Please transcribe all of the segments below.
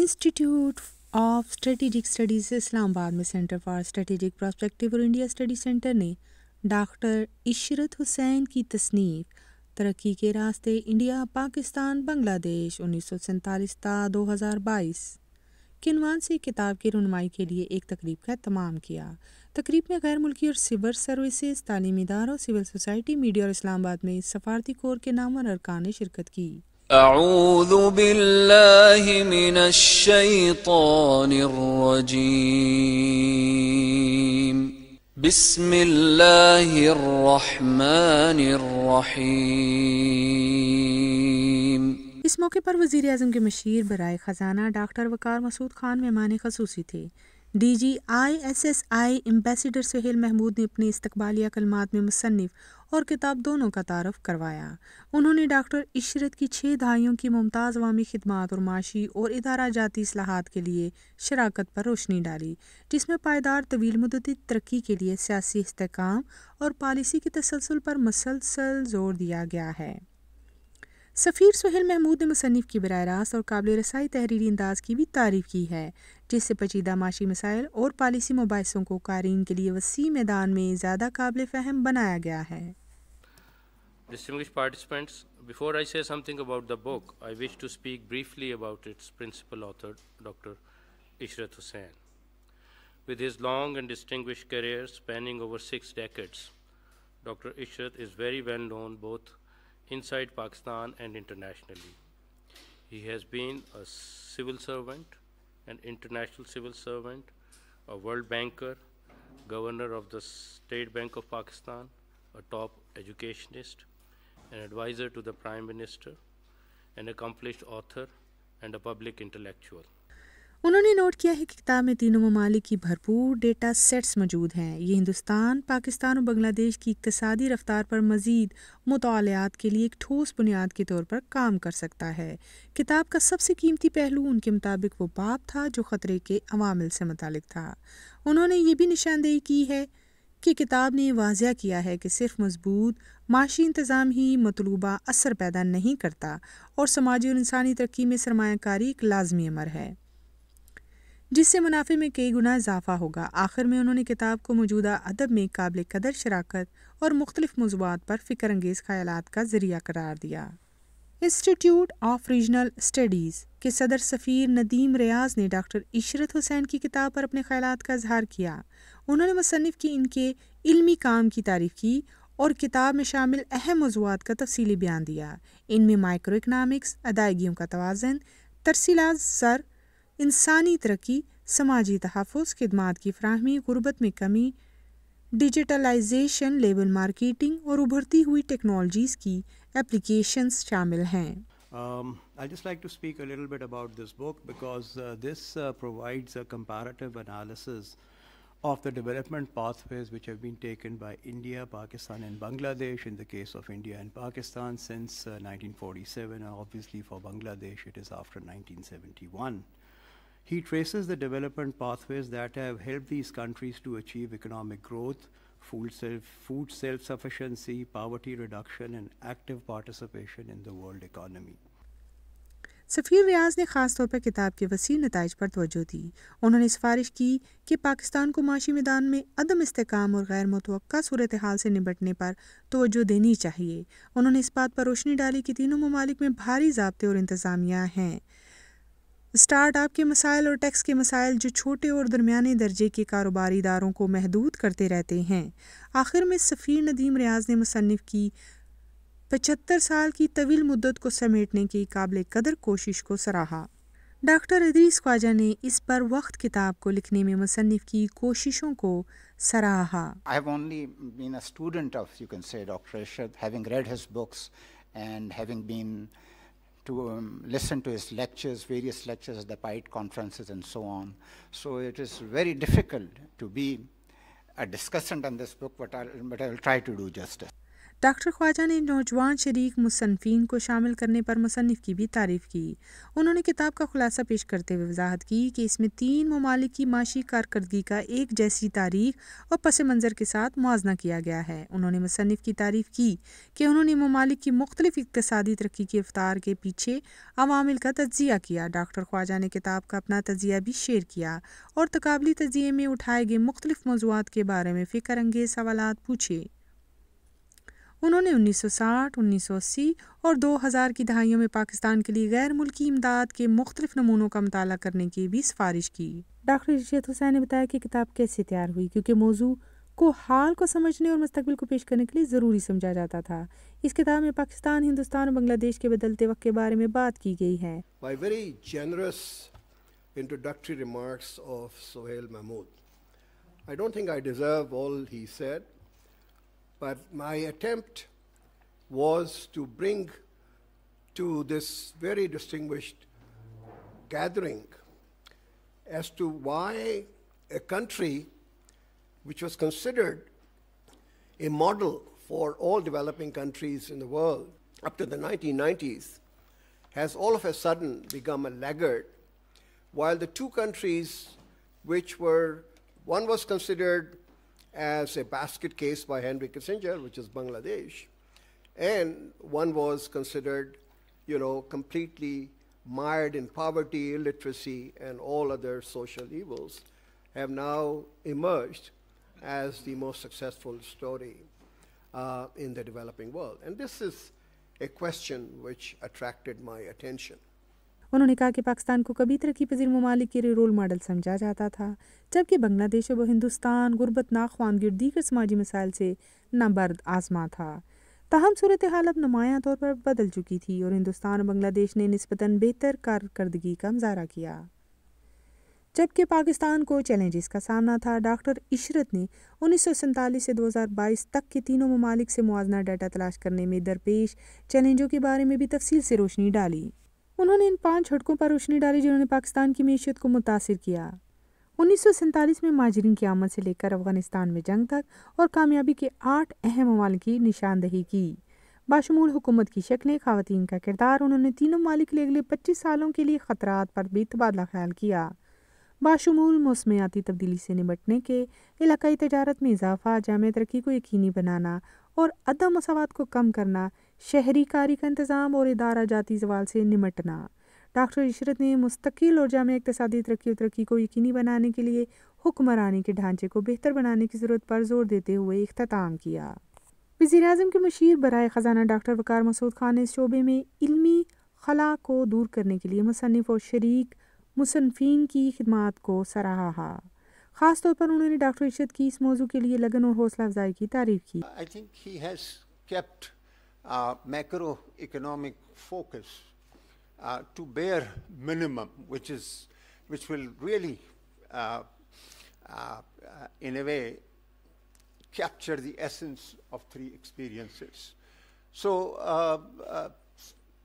Institute of strategic studies اسلام آباد میں centre for strategic prospective اور انڈیا اسٹڈی سینٹر نے ڈاکٹر عشرت حسین کی تصنیف ترقی کے راستے انڈیا-پاکستان-بنگلہ دیش 1947 تا 2022 کے عنوان سے کتاب کی رونمائی کے لیے ایک تقریب کا اہتمام کیا۔ تقریب میں غیر ملکی اور سروسز، تعلیمی اداروں، سول سوسائٹی، میڈیا اور اسلام آباد میں سفارتی کور کے نامور ارکان نے شرکت کی۔ اعوذ باللہ من الشیطان الرجیم، بسم اللہ الرحمن الرحیم۔ اس موقع پر وزیر اعظم کے مشیر برائے خزانہ ڈاکٹر وقار مسعود خان مہمان خصوصی تھے۔ D G I S S I ambassador Sohail Mahmood نے اپنے استقبالیہ کلمات میں مصنف اور کتاب دونوں کا تعارف کروایا۔ انہوں نے ڈاکٹر عشرت کی 6 دہائیوں کی ممتاز عوامی خدمات اور معاشی اور ادارہ جاتی اصلاحات کے لیے شراکت پر روشنی ڈالی، جس میں پائیدار طویل مدتی ترقی کے لیے سیاسی استحکام اور پالیسی کے تسلسل پر مسلسل زور دیا گیا ہے۔ سفیر سہیل محمود نے مصنف کی براہ راست اور قابل رسائی تحریری انداز کی بھی تعریف کی ہے، جس سے پیچیدہ معاشی مسائل اور پالیسی مباحثوں کو قارئین کے لیے وسیع میدان میں زیادہ قابل فہم بنایا گیا ہے۔ Distinguished participants, before I say something about the book, I wish to speak briefly about its principal author, Dr. Ishrat Hussain. With his long and distinguished career spanning over 6 decades, Dr. Ishrat is very well known both inside Pakistan and internationally. He has been a civil servant, an international civil servant, a world banker, governor of the State Bank of Pakistan, a top educationist, an advisor to the Prime Minister, an accomplished author, and a public intellectual. انہوں نے note کیا ہے کہ کتاب میں تینوں ممالک کی بھرپور ڈیٹا سیٹس موجود ہیں۔ یہ ہندوستان، پاکستان اور بنگلہ دیش کی اقتصادی رفتار پر مزید مطالعات کے لیے ایک ٹھوس بنیاد کے طور پر کام کر سکتا ہے۔ کتاب کا سب سے قیمتی پہلو ان کے مطابق وہ باب تھا جو خطرے کے عوامل سے متعلق تھا۔ انہوں نے یہ بھی نشاندہی کی ہے کہ کتاب نے واضح کیا ہے کہ صرف مضبوط معاشی انتظام ہی مطلوبہ اثر پیدا نہیں کرتا اور سماجی اور انسانی ترقی میں سرمایہ کاری ایک لازمی امر ہے، جس سے منافع میں کئی گنا اضافہ ہوگا۔ آخر میں انہوں نے کتاب کو موجودہ ادب میں قابل قدر شراکت اور مختلف موضوعات پر فکر انگیز خیالات کا ذریعہ قرار دیا۔ انسٹیٹیوٹ آف ریجنل اسٹڈیز کے صدر سفیر ندیم ریاض نے ڈاکٹر عشرت حسین کی کتاب پر اپنے خیالات کا اظہار کیا۔ انہوں نے مصنف کی ان کے علمی کام کی تعریف کی اور کتاب میں شامل اہم موضوعات کا تفصیلی بیان دیا۔ ان میں مائکرو اکنامکس، ادائیگیوں کا توازن، ترسیلات زر، انسانی ترقی، سماجی تحفظ، خدمات کی فراہمی، غربت میں کمی، ڈیجیٹلائزیشن، لیبل مارکیٹنگ اور ابھرتی ہوئی ٹیکنالوجیز کی اپلیکیشنز شامل ہیں۔ I'd just like to speak a little bit about this book because this provides a comparative analysis of the development pathways which have been taken by India, Pakistan and Bangladesh. In the case of India and Pakistan since 1947, and obviously for Bangladesh it is after 1971. He traces the development pathways that have helped these countries to achieve economic growth, food self-sufficiency, poverty reduction and active participation in the world economy. سفیر ریاض نے خاص طور پر کتاب کے وسیع نتائج پر توجہ دی۔ انہوں نے سفارش کی کہ پاکستان کو معاشی میدان میں عدم استحکام اور غیر متوقع صورتحال سے نمٹنے پر توجہ دینی چاہیے۔ انہوں نے اس بات پر روشنی ڈالی کہ تینوں ممالک میں بھاری ضابطے اور انتظامیہ ہیں، اسٹارٹ اپ کے مسائل اور ٹیکس کے مسائل جو چھوٹے اور درمیانے درجے کے کاروباری اداروں کو محدود کرتے رہتے ہیں۔ آخر میں سفیر ندیم ریاض نے مصنف کی 75 سال کی طویل مدت کو سمیٹنے کی قابل قدر کوشش کو سراہا۔ ڈاکٹر ادریس خواجہ نے اس پر وقت کتاب کو لکھنے میں مصنف کی کوششوں کو سراہا۔ I have only been a student of, you can say, Dr. Ishrat, having read his books and having been to listen to his lectures, various lectures at the PITE conferences and so on. So it is very difficult to be a discussant on this book, but I will try to do justice. Doctor Khwaja نے نوجوان شریک مصنفین کو شامل کرنے پر مصنف کی بھی تعریف کی۔ انہوں نے کتاب کا خلاصہ پیش کرتے ہوئے وضاحت کی کہ اس میں 3 ممالک کی معاشی کارکردگی کا ایک جیسی تاریخ اور پس منظر کے ساتھ موازنہ کیا گیا ہے۔ انہوں نے مصنف کی تعریف کی کہ انہوں نے ممالک کی مختلف اقتصادی ترقی کی رفتار کے پیچھے عوامل کا تجزیہ کیا۔ ڈاکٹر خواجہ نے کتاب کا اپنا تجزیہ بھی شیئر کیا اور تقابلی تجزیے میں اٹھائے گئے مختلف موضوعات کے بارے میں فکر انگیز سوالات پوچھے۔ انہوں نے 1960، 1980 اور 2000 کی دہائیوں میں پاکستان کے لیے غیر ملکی امداد کے مختلف نمونوں کا مطالعہ کرنے کی بھی سفارش کی۔ ڈاکٹر عشرت حسین نے بتایا کہ کتاب کیسے تیار ہوئی، کیونکہ موضوع کو حال کو سمجھنے اور مستقبل کو پیش کرنے کے لیے ضروری سمجھا جاتا تھا۔ اس کتاب میں پاکستان، ہندوستان اور بنگلہ دیش کے بدلتے وقت کے بارے میں بات کی گئی ہے۔ By very generous introductory remarks of Sohail Mahmood. I don't think I deserve all he said, but my attempt was to bring to this very distinguished gathering as to why a country which was considered a model for all developing countries in the world up to the 1990s has all of a sudden become a laggard, while the two countries which were, one was considered as a basket case by Henry Kissinger, which is Bangladesh, and one was considered, completely mired in poverty, illiteracy, and all other social evils, have now emerged as the most successful story in the developing world. And this is a question which attracted my attention. انہوں نے کہا کہ پاکستان کو کبھی ترقی پذیر ممالک کے رول ماڈل سمجھا جاتا تھا، جبکہ بنگلہ دیش و ہندوستان غربت، ناخواندگی اور دیگر سماجی مسائل سے نابرد آزما تھا۔ تاہم صورتحال اب نمایاں طور پر بدل چکی تھی اور ہندوستان اور بنگلہ دیش نے نسبتاً بہتر کارکردگی کا مظاہرہ کیا، جبکہ پاکستان کو چیلنجز کا سامنا تھا۔ ڈاکٹر عشرت نے 1947 سے 2022 تک کے تینوں ممالک سے موازنہ ڈیٹا تلاش کرنے میں درپیش چیلنجوں کے بارے میں بھی تفصیل سے روشنی ڈالی۔ انہوں نے ان 5 جھٹکوں پر روشنی ڈالی جنہوں نے پاکستان کی معیشت کو متاثر کیا۔ 1947 میں مہاجرین کی آمد سے لے کر افغانستان میں جنگ تک اور کامیابی کے 8 اہم عوامل کی نشاندہی کی، باشمول حکومت کی شکلیں، خواتین کا کردار۔ انہوں نے تینوں ممالک کے لیے اگلے 25 سالوں کے لیے خطرات پر بھی تبادلہ خیال کیا، باشمول موسمیاتی تبدیلی سے نمٹنے کے، علاقائی تجارت میں اضافہ، جامع ترقی کو یقینی بنانا اور عدم مساوات کو کم کرنا، شہری کاری کا انتظام اور ادارہ جاتی زوال سے نمٹنا۔ ڈاکٹر عشرت نے مستقل اور جامع اقتصادی ترقی کو یقینی بنانے کے لیے حکمرانی کے ڈھانچے کو بہتر بنانے کی ضرورت پر زور دیتے ہوئے اختتام کیا۔ وزیر اعظم کے مشیر برائے خزانہ ڈاکٹر وقار مسعود خان نے اس شعبے میں علمی خلا کو دور کرنے کے لیے مصنف اور شریک مصنفین کی خدمات کو سراہا۔ خاص طور پر انہوں نے ڈاکٹر عشرت کی اس موضوع کے لیے لگن اور حوصلہ افزائی کی تعریف کی۔ I think he has kept macroeconomic focus to bare minimum, which will really, in a way, capture the essence of 3 experiences. So,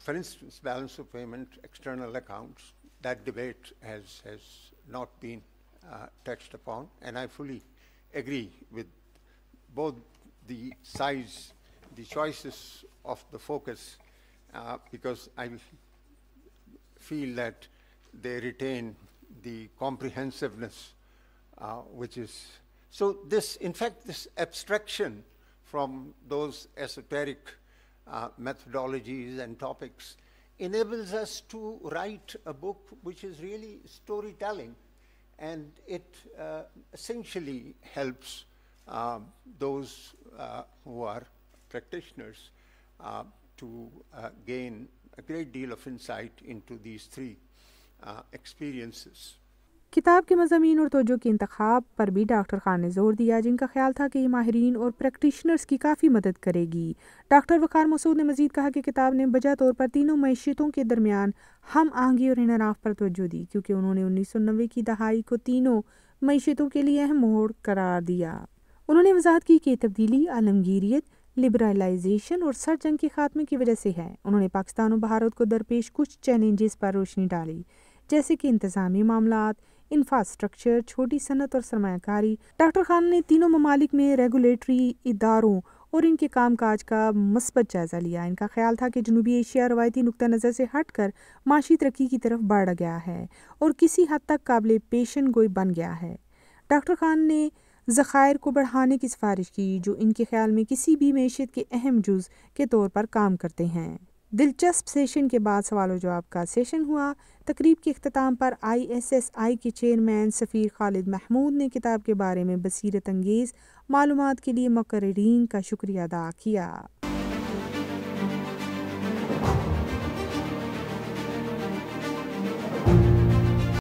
for instance, balance of payment, external accounts, that debate has not been touched upon, and I fully agree with both the sides, the choices of the focus, because I feel that they retain the comprehensiveness, which is so. In fact, this abstraction from those esoteric methodologies and topics enables us to write a book which is really storytelling, and it essentially helps those who are practitioners to gain a great deal of insight into these 3 experiences. کتاب کے مضامین اور توجہ کے انتخاب پر بھی doctor Khan نے زور دیا، جن کا خیال تھا کہ یہ ماہرین اور پریکٹیشنرز کی کافی مدد کرے گی۔ ڈاکٹر وقار مسعود نے مزید کہا کہ کتاب نے بجا طور پر تینوں معیشتوں کے درمیان ہم آہنگی اور انحراف پر توجہ دی، کیونکہ انہوں نے 1990 کی دہائی کو تینوں معیشتوں کے لیے اہم موڑ قرار دیا۔ انہوں نے وضاحت کی کہ تبدیلی عالمگیریت، لبرلائزیشن اور سرد جنگ کے خاتمے کی وجہ سے ہے۔ انہوں نے پاکستان و بھارت کو درپیش کچھ چیلنجز پر روشنی ڈالی، جیسے کہ انتظامی معاملات، انفراسٹرکچر، چھوٹی صنعت اور سرمایہ کاری۔ ڈاکٹر خان نے تینوں ممالک میں ریگولیٹری اداروں اور ان کے کام کاج کا مثبت جائزہ لیا۔ ان کا خیال تھا کہ جنوبی ایشیا روایتی نقطہ نظر سے ہٹ کر معاشی ترقی کی طرف بڑھ گیا ہے اور کسی حد تک قابل پیشن گوئی بن گیا ہے۔ ڈاکٹر خان نے ذخائر کو بڑھانے کی سفارش کی جو ان کے خیال میں کسی بھی معیشت کے اہم جز کے طور پر کام کرتے ہیں۔ دلچسپ سیشن کے بعد سوال و جواب کا سیشن ہوا۔ تقریب کے اختتام پر ISSI کے چیئرمین سفیر خالد محمود نے کتاب کے بارے میں بصیرت انگیز معلومات کے لیے مقررین کا شکریہ ادا کیا۔